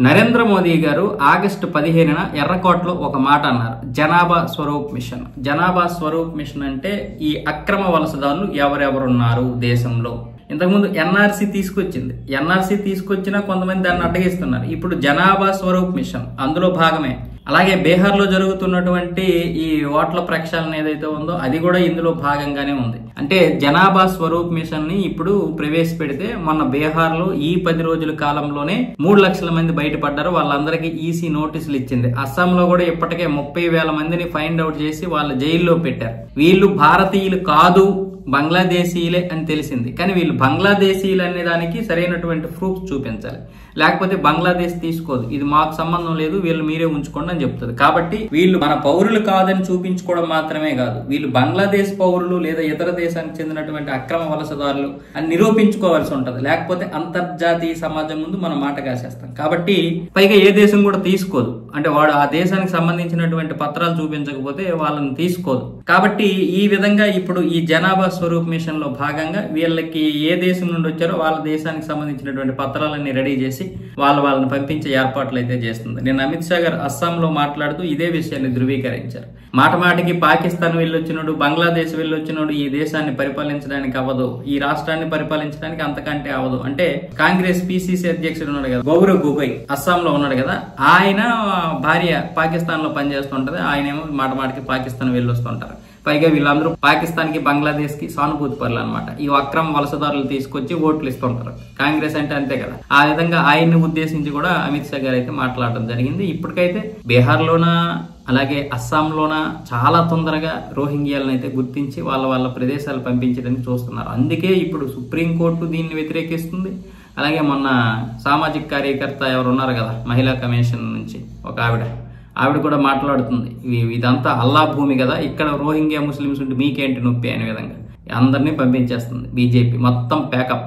నరేంద్ర మోదీ గారు ఆగస్టు 15న ఎర్రకోటలో ఒక మాట అన్నారు, జనాభా స్వరూప్ మిషన్. జనాభా స్వరూప్ మిషన్ అంటే ఈ అక్రమ వలసదారులు ఎవరెవరున్నారు దేశంలో. ఇంతకుముందు ఎన్ఆర్సీ తీసుకొచ్చింది, ఎన్ఆర్సీ తీసుకొచ్చినా కొంతమంది దాన్ని అడ్డగిస్తున్నారు. ఇప్పుడు జనాభా స్వరూప్ మిషన్ అందులో భాగమే. అలాగే బీహార్లో జరుగుతున్నటువంటి ఈ ఓట్ల ప్రక్షాళన ఏదైతే ఉందో అది కూడా ఇందులో భాగంగానే ఉంది. అంటే జనాభా స్వరూప్ మిషన్ ని ఇప్పుడు ప్రవేశపెడితే మొన్న బీహార్లో ఈ 10 రోజుల కాలంలోనే 3 లక్షల మంది బయటపడ్డారు. వాళ్ళందరికీ ఈసీ నోటీసులు ఇచ్చింది. అస్సాంలో కూడా ఇప్పటికే 30,000 మందిని ఫైండ్ అవుట్ చేసి వాళ్ళ జైల్లో పెట్టారు. వీళ్ళు భారతీయులు కాదు, బంగ్లాదేశీయులే అని తెలిసింది. కానీ వీళ్ళు బంగ్లాదేశీయులు అనే దానికి సరైనటువంటి ప్రూఫ్ చూపించాలి, లేకపోతే బంగ్లాదేశ్ తీసుకోదు. ఇది మాకు సంబంధం లేదు, వీళ్ళు మీరే ఉంచుకోండి అని చెప్తుంది. కాబట్టి వీళ్ళు మన పౌరులు కాదని చూపించుకోవడం మాత్రమే కాదు, వీళ్ళు బంగ్లాదేశ్ పౌరులు లేదా ఇతర దేశానికి చెందినటువంటి అక్రమ వలసదారులు అని నిరూపించుకోవాల్సి ఉంటది. లేకపోతే అంతర్జాతీయ సమాజం ముందు మనం మాట కాసేస్తాం. కాబట్టి పైగా ఏ దేశం కూడా తీసుకోదు. అంటే వాడు ఆ దేశానికి సంబంధించినటువంటి పత్రాలు చూపించకపోతే వాళ్ళని తీసుకోదు. కాబట్టి ఈ విధంగా ఇప్పుడు ఈ జనాభా స్వరూప్ మిషన్ లో భాగంగా వీళ్ళకి ఏ దేశం నుండి వచ్చారో వాళ్ళ దేశానికి సంబంధించినటువంటి పత్రాలన్నీ రెడీ చేసి వాళ్ళని పంపించే ఏర్పాట్లు అయితే చేస్తుంది. నేను అమిత్ షా గారు అస్సాంలో మాట్లాడుతూ ఇదే విషయాన్ని ధృవీకరించారు. మాటమాటికి పాకిస్తాన్ వెళ్ళొచ్చినాడు, బంగ్లాదేశ్ వెళ్ళొచ్చినాడు, ఈ దేశాన్ని పరిపాలించడానికి అవ్వదు, ఈ రాష్ట్రాన్ని పరిపాలించడానికి అంతకంటే అవ్వదు అంటే కాంగ్రెస్ పిసిసి అధ్యక్షుడు ఉన్నాడు కదా గౌరవ్ గొగోయ్, అస్సాంలో ఉన్నాడు కదా, ఆయన భార్య పాకిస్తాన్ లో పనిచేస్తుంటది. ఆయనేమో మాటమాటికి పాకిస్తాన్ వెళ్ళొస్తుంటారు. పైగా వీళ్ళందరూ పాకిస్తాన్ కి బంగ్లాదేశ్ కి సానుభూతి పరులు అనమాట. ఈ అక్రమ వలసదారులు తీసుకొచ్చి ఓట్లు ఇస్తుంటారు. కాంగ్రెస్ అంటే అంతే కదా. ఆ విధంగా ఆయన్ని ఉద్దేశించి కూడా అమిత్ షా గారు అయితే మాట్లాడడం జరిగింది. ఇప్పటికైతే బీహార్ లోన అలాగే అస్సాంలోన చాలా తొందరగా రోహింగ్యాలను అయితే గుర్తించి వాళ్ళ ప్రదేశాలు పంపించడానికి చూస్తున్నారు. అందుకే ఇప్పుడు సుప్రీంకోర్టు దీన్ని వ్యతిరేకిస్తుంది. అలాగే మొన్న సామాజిక కార్యకర్త ఎవరు ఉన్నారు కదా, మహిళా కమిషన్ నుంచి ఒక ఆవిడ కూడా మాట్లాడుతుంది, ఇదంతా అల్లా భూమి కదా, ఇక్కడ రోహింగ్యా ముస్లిమ్స్ ఉంటే మీకేంటి నొప్పి అనే విధంగా అందరినీ పంపించేస్తుంది బీజేపీ మొత్తం ప్యాకప్.